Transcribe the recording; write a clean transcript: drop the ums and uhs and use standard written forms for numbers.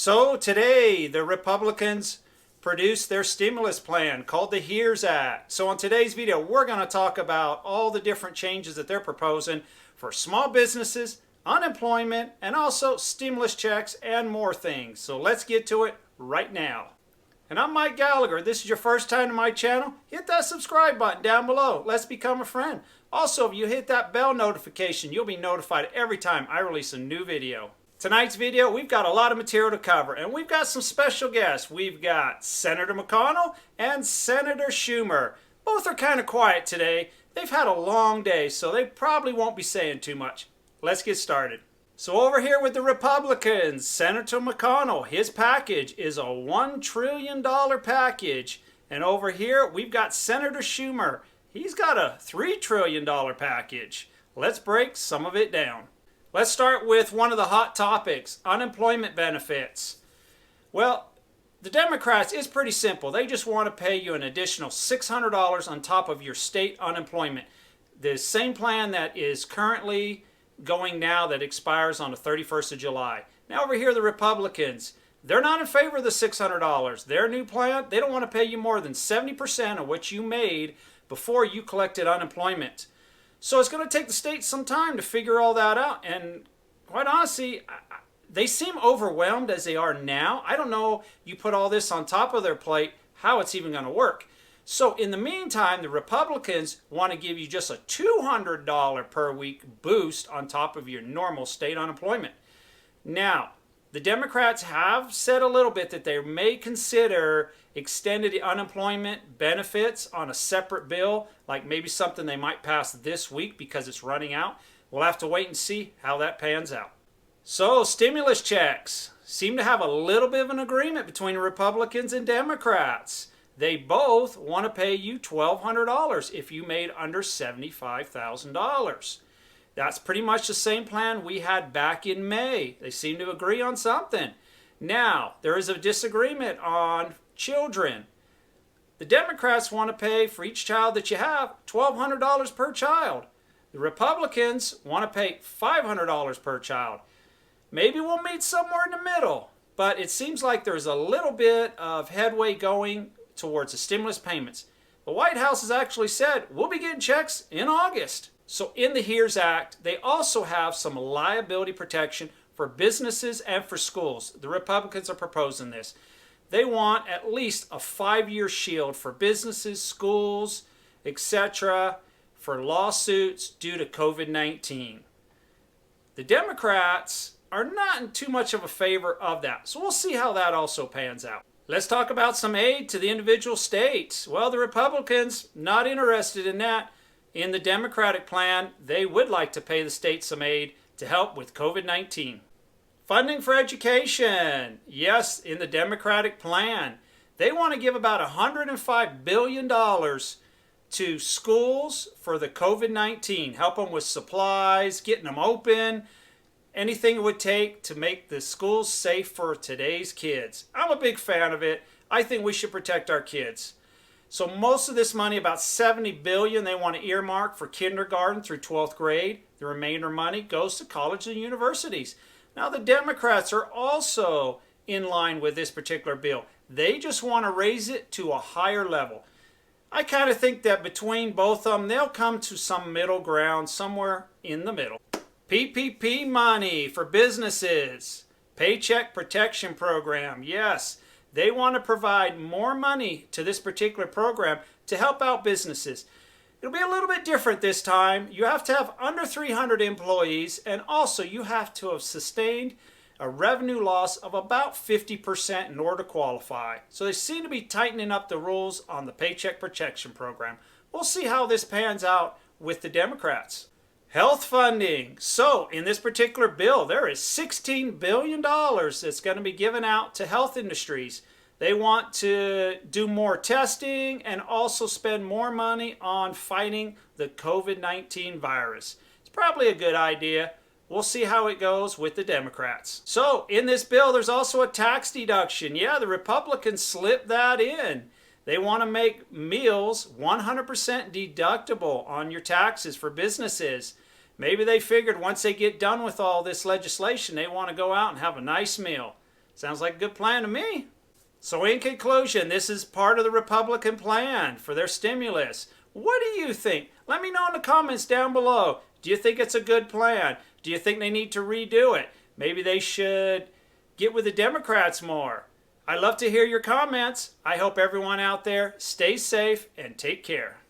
So today, the Republicans produced their stimulus plan called the HERES Act. So on today's video, we're going to talk about all the different changes that they're proposing for small businesses, unemployment, and also stimulus checks and more things. So let's get to it right now. And I'm Mike Gallagher. This is your first time to my channel. Hit that subscribe button down below. Let's become a friend. Also, if you hit that bell notification, you'll be notified every time I release a new video. Tonight's video, we've got a lot of material to cover, and we've got some special guests. We've got Senator McConnell and Senator Schumer. Both are kind of quiet today. They've had a long day, so they probably won't be saying too much. Let's get started. So over here with the Republicans, Senator McConnell, his package is a $1 trillion package. And over here, we've got Senator Schumer. He's got a $3 trillion package. Let's break some of it down. Let's start with one of the hot topics, unemployment benefits. Well, the Democrats, it's pretty simple. They just want to pay you an additional $600 on top of your state unemployment. The same plan that is currently going now that expires on the 31st of July. Now over here, the Republicans, they're not in favor of the $600. Their new plan, they don't want to pay you more than 70% of what you made before you collected unemployment. So it's going to take the states some time to figure all that out. And quite honestly, they seem overwhelmed as they are now. I don't know, you put all this on top of their plate, how it's even going to work. So in the meantime, the Republicans want to give you just a $200 per week boost on top of your normal state unemployment. Now, the Democrats have said a little bit that they may consider extended unemployment benefits on a separate bill, like maybe something they might pass this week because it's running out. We'll have to wait and see how that pans out. So, stimulus checks seem to have a little bit of an agreement between Republicans and Democrats. They both want to pay you $1,200 if you made under $75,000. That's pretty much the same plan we had back in May. They seem to agree on something. Now, there is a disagreement on children. The Democrats want to pay for each child that you have $1,200 per child. The Republicans want to pay $500 per child. Maybe we'll meet somewhere in the middle, but it seems like there's a little bit of headway going towards the stimulus payments. The White House has actually said we'll be getting checks in August. So in the HERES Act, they also have some liability protection for businesses and for schools. The Republicans are proposing this. They want at least a 5-year shield for businesses, schools, etc., for lawsuits due to COVID-19. The Democrats are not in too much of a favor of that. So we'll see how that also pans out. Let's talk about some aid to the individual states. Well, the Republicans, not interested in that. In the Democratic plan, they would like to pay the states some aid to help with COVID-19. Funding for education. Yes, in the Democratic plan, they want to give about $105 billion to schools for the COVID-19. Help them with supplies, getting them open, anything it would take to make the schools safe for today's kids. I'm a big fan of it. I think we should protect our kids. So most of this money, about $70 billion, they want to earmark for kindergarten through 12th grade. The remainder money goes to colleges and universities. Now the Democrats are also in line with this particular bill. They just want to raise it to a higher level. I kind of think that between both of them, they'll come to some middle ground, somewhere in the middle. PPP money for businesses. Paycheck Protection Program. Yes. They want to provide more money to this particular program to help out businesses. It'll be a little bit different this time. You have to have under 300 employees, and also you have to have sustained a revenue loss of about 50% in order to qualify. So they seem to be tightening up the rules on the Paycheck Protection Program. We'll see how this pans out with the Democrats. Health funding. So in this particular bill, there is $16 billion that's going to be given out to health industries. They want to do more testing and also spend more money on fighting the COVID-19 virus. It's probably a good idea. We'll see how it goes with the Democrats. So in this bill, there's also a tax deduction. Yeah, the Republicans slipped that in. They want to make meals 100% deductible on your taxes for businesses. Maybe they figured once they get done with all this legislation, they want to go out and have a nice meal. Sounds like a good plan to me. So in conclusion, this is part of the Republican plan for their stimulus. What do you think? Let me know in the comments down below. Do you think it's a good plan? Do you think they need to redo it? Maybe they should get with the Democrats more. I love to hear your comments. I hope everyone out there stays safe and take care.